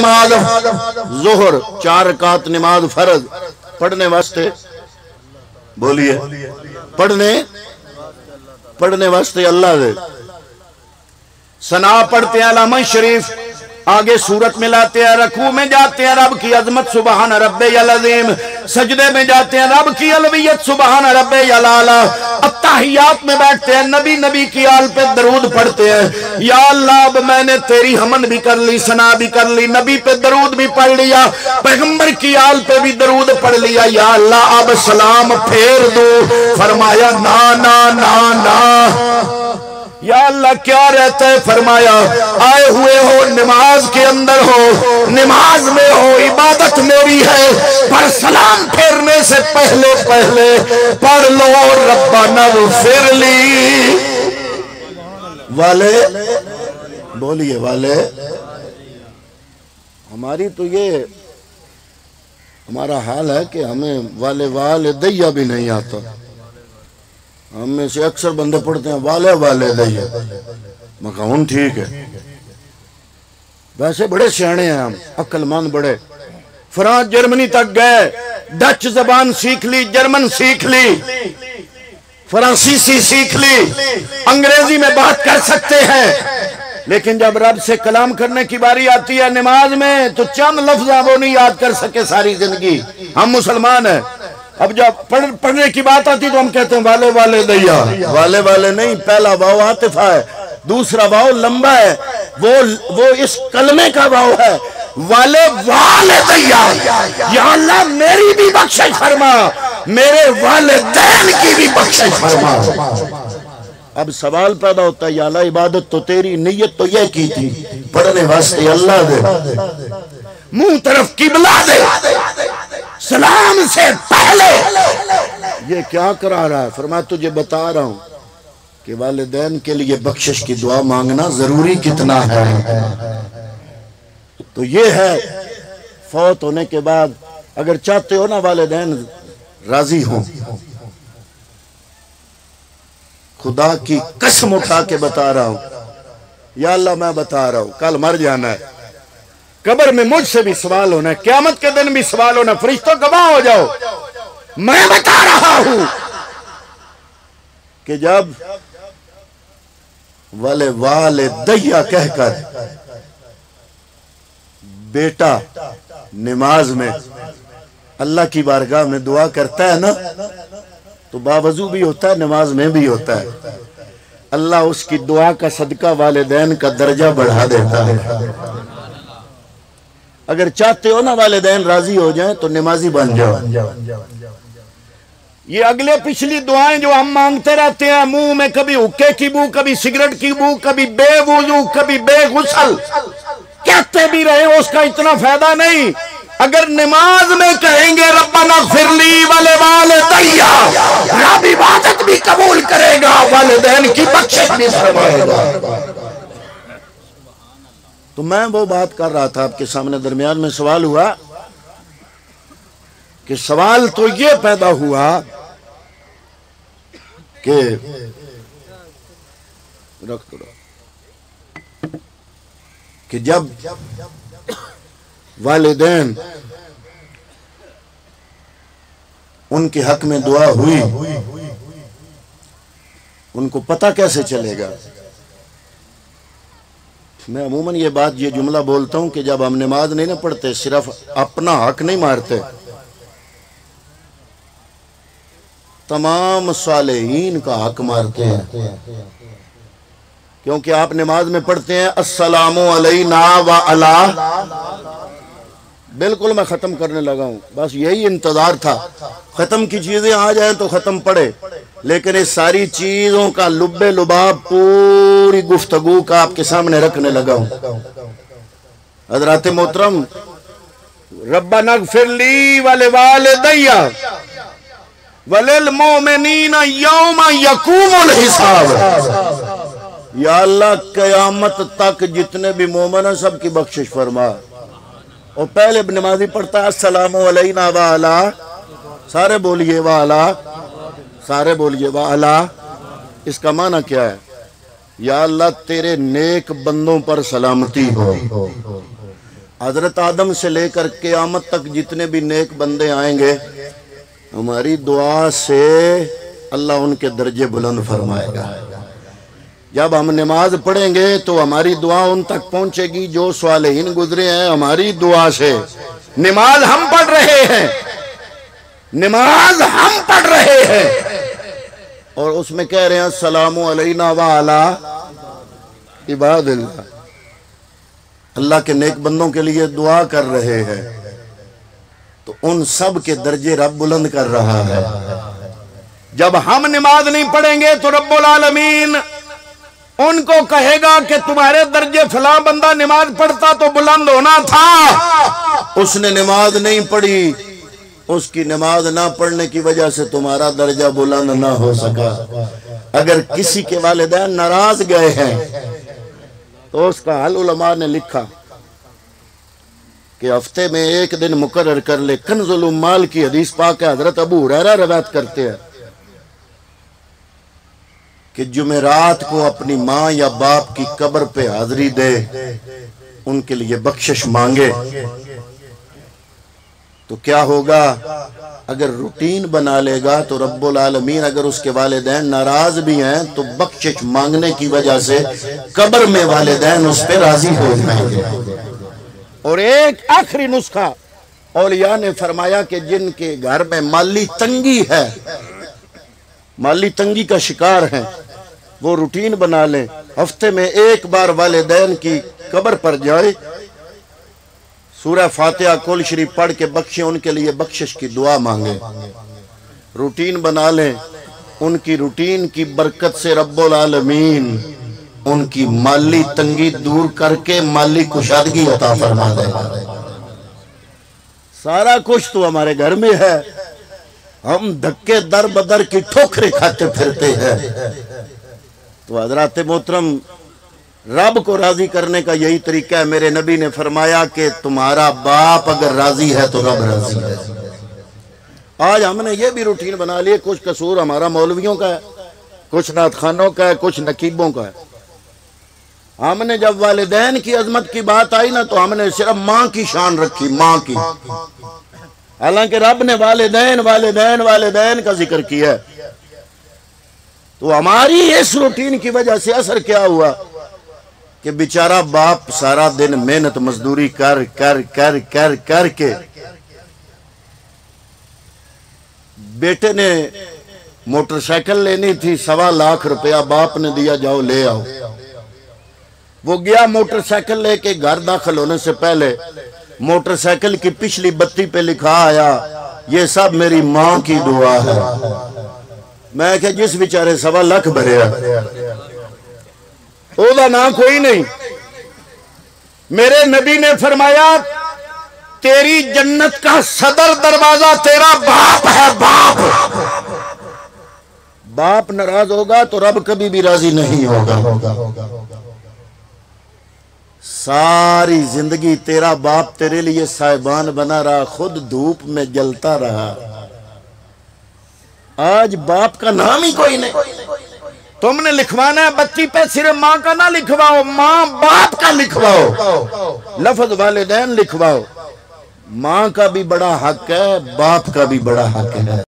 نماز ظہر 4 رکعت نماز فرض پڑھنے واسطے بولیے پڑھنے واسطے اللہ دے ثنا پڑھتے ہیں علامہ شریف آگے صورت میں لاتے ہیں رکوع میں جاتے ہیں رب کی عظمت سبحان ربی العظیم سجدے میں جاتے ہیں رب کی علویت سبحان ربی العالی التحیات میں بیٹھتے ہیں نبی کی آل پہ درود پڑھتے ہیں یا اللہ اب میں نے تیری حمد بھی کر لی ثنا بھی کر لی نبی پہ درود بھی پڑھ لیا پیغمبر کی آل پہ بھی درود پڑھ لیا یا اللہ اب سلام پھیر دو فرمایا نا نا نا نا یا اللہ کیا رہتا ہے فرمایا آئے ہوئے ہو نماز کے اندر ہو نماز میں ہو عبادت میری ہے پر سلام پھیرنے سے پہلے پڑھ لو ربنا اغفر لی والے بولیے والے ہماری تو یہ ہمارا حال ہے کہ ہمیں والدیہ بھی نہیں آتا ہم میں سے اکثر بندے پڑھتے ہیں والدیہ میں کہا ہوں ٹھیک ہے ویسے بڑے سیانے ہیں ہم عقل مند بڑے فرانس جرمنی تک گئے ڈچ زبان سیکھ لی جرمن سیکھ لی فرانسیسی سیکھ لی انگریزی میں بات کر سکتے ہیں لیکن جب رب سے کلام کرنے کی باری آتی ہے نماز میں تو چند لفظاں وہ نہیں یاد کر سکے ساری زندگی ہم مسلمان ہیں اب جب پڑھنے کی بات آتی تو ہم کہتے ہیں والدیہ والے نہیں پہلا واو عاطفہ ہے دوسرا واو لمبا ہے وہ اس کلمے کا واو ہے والدیہ یا اللہ میری بھی بخشش فرما میرے والدین کی بھی بخشش فرما اب سوال پیدا ہوتا ہے یا اللہ عبادت تو تیری نیت تو یہ کی تھی پڑھنے واسطے اللہ دے منہ طرف قبلہ دے سلام سے پہلے یہ کیا کرا رہا ہے فرمایا تجھے بتا رہا ہوں کہ والدین کے لیے بخشش کی دعا مانگنا ضروری کتنا ہے تو یہ ہے فوت ہونے کے بعد اگر چاہتے ہو نا والدین راضی ہوں خدا کی قسم اٹھا کے بتا رہا ہوں یا اللہ میں بتا رہا ہوں کل مر جانا ہے قبر میں مجھ سے بھی سوال ہونا ہے قیامت کے دن بھی سوال ہونا ہے فرشتوں گواہ ہو جاؤ میں بتا رہا ہوں کہ جب والدیہ کہہ کر بیٹا نماز میں اللہ کی بارگاہ میں دعا کرتا ہے نا تو باوضو بھی ہوتا ہے نماز میں بھی ہوتا ہے اللہ اس کی دعا کا صدقہ والدین کا درجہ بڑھا دیتا ہے اگر چاہتے ہو نا والدین راضی ہو جائیں تو نمازی بن جاؤ یہ اگلے پچھلی دعائیں جو ہم مانگتے رہتے ہیں منہ میں کبھی حکے کی بو کبھی سگریٹ کی بو کبھی بے وضو کبھی بے غسل کہتے بھی رہے اس کا اتنا فائدہ نہیں اگر نماز میں کہیں گے ربنا اغفر لی والدیہ رب عبادت بھی قبول کرے گا والدین کی بخشش بھی فرمائے گا تو میں وہ بات کر رہا تھا آپ کے سامنے درمیان میں سوال ہوا کہ سوال تو یہ پیدا ہوا کہ جب والدین ان کے حق میں دعا ہوئی ان کو پتہ کیسے چلے گا میں عموماً یہ جملہ بولتا ہوں کہ جب ہم نماز نہیں نہ پڑھتے صرف اپنا حق نہیں مارتے تمام صالحین کا حق مارتے ہیں کیونکہ آپ نماز میں پڑھتے ہیں السلام علینا وعلا بالکل میں ختم کرنے لگا ہوں بس یہی انتظار تھا ختم کی چیزیں آ جائیں تو ختم پڑھے لیکن اس ساری چیزوں کا لب لباب پوری گفتگو کا آپ کے سامنے رکھنے لگا ہوں حضرات محترم ربنا اغفر لی ولوالدیہ وللمؤمنین یوم یقوم الحساب یا اللہ قیامت تک جتنے بھی مومن ہیں سب کی بخشش فرما اور پہلے نمازی پڑھتا ہے السلام علینا وعلا سارے بولیے وعلا سارے بولیے وعلا اس کا معنی کیا ہے یا اللہ تیرے نیک بندوں پر سلامتی ہو حضرت آدم سے لے کر قیامت تک جتنے بھی نیک بندے آئیں گے، ہماری دعا سے اللہ ان کے درجے بلند فرمائے گا۔ جب ہم نماز پڑھیں گے تو ہماری دعا ان تک پہنچے گی جو صالحین گزرے ہیں ہماری دعا سے۔ نماز ہم پڑھ رہے ہیں، نماز ہم پڑھ رہے ہیں، اور اس میں کہہ رہے ہیں السلام علینا وعلی عباد اللہ، اللہ کے نیک بندوں کے لیے دعا کر رہے ہیں، تو ان سب کے درجے رب بلند کر رہا ہے۔ جب ہم نماز نہیں پڑھیں گے تو رب العالمین ان کو کہے گا کہ تمہارے درجے فلاں بندہ نماز پڑھتا تو بلند ہونا تھا، اس نے نماز نہیں پڑھی، اس کی نماز نہ پڑھنے کی وجہ سے تمہارا درجہ بلند نہ ہو سکا۔ اگر کسی کے والدین ناراض گئے ہیں تو اس کا حل علماء نے لکھا کہ ہفتے میں ایک دن مقرر کر لے۔ کنز العمال کی حدیث پاک ہے، حضرت ابو ہریرہ روایت کرتے ہیں کہ جمعرات کو اپنی ماں یا باپ کی قبر پہ حاضری دے، ان کے لیے بخشش مانگے، تو کیا ہوگا؟ اگر روٹین بنا لے گا تو رب العالمین اگر اس کے والدین ناراض بھی ہیں تو بخشش مانگنے کی وجہ سے قبر میں والدین اس پہ راضی ہو جائیں گے۔ اور ایک آخری نسخہ اولیاء نے فرمایا کہ جن کے گھر میں مالی تنگی ہے، مالی تنگی کا شکار ہیں، وہ روٹین بنا لیں، ہفتے میں ایک بار والدین کی قبر پر جائے، سورہ فاتحہ کل شریف پڑھ کے بخشیں، ان کے لیے بخشش کی دعا مانگیں، روٹین بنا لیں۔ ان کی روٹین کی برکت سے رب العالمین ان کی مالی تنگی دور کر کے مالی کشادگی عطا فرما دے۔ سارا کچھ تو ہمارے گھر میں ہے، ہم دھکے در بدر کی ٹھوکریں کھاتے پھرتے ہیں۔ تو حضرات محترم، رب کو راضی کرنے کا یہی طریقہ ہے۔ میرے نبی نے فرمایا کہ تمہارا باپ اگر راضی ہے تو رب راضی ہے۔ آج ہم نے یہ بھی روٹین بنا لی، کچھ قصور ہمارا مولویوں کا ہے، کچھ نعت خانوں کا ہے، کچھ نقیبوں کا ہے۔ ہم نے جب والدین کی عظمت کی بات آئی نا تو ہم نے صرف ماں کی شان رکھی، ماں کی، حالانکہ رب نے والدین والدین والدین کا ذکر کیا ہے۔ تو ہماری اس روٹین کی وجہ سے اثر کیا ہوا کہ بیچارہ باپ سارا دن محنت مزدوری کر کر کر کر کر کے، بیٹے نے موٹر سائیکل لینی تھی، 1.25 لاکھ روپیہ باپ نے دیا، جاؤ لے آؤ۔ وہ گیا موٹر سائیکل لے کے، گھر داخل ہونے سے پہلے موٹر سائیکل کی پچھلی بتی پہ لکھا آیا یہ سب میری ماں کی دعا ہے۔ میں کہ جس بیچارے 1.25 لاکھ بھرے او دا نام کوئی نہیں۔ میرے نبی نے فرمایا تیری جنت کا صدر دروازہ تیرا باپ ہے، باپ۔ باپ ناراض ہوگا تو رب کبھی بھی راضی نہیں ہوگا۔ ساری زندگی تیرا باپ تیرے لیے سائبان بنا رہا، خود دھوپ میں جلتا رہا، آج باپ کا نام ہی کوئی نہیں۔ تم نے لکھوانا ہے بتی پہ صرف ماں کا نہ لکھواؤ، ماں باپ کا لکھواؤ، لفظ والدین لکھواؤ۔ ماں کا بھی بڑا حق ہے، باپ کا بھی بڑا حق ہے۔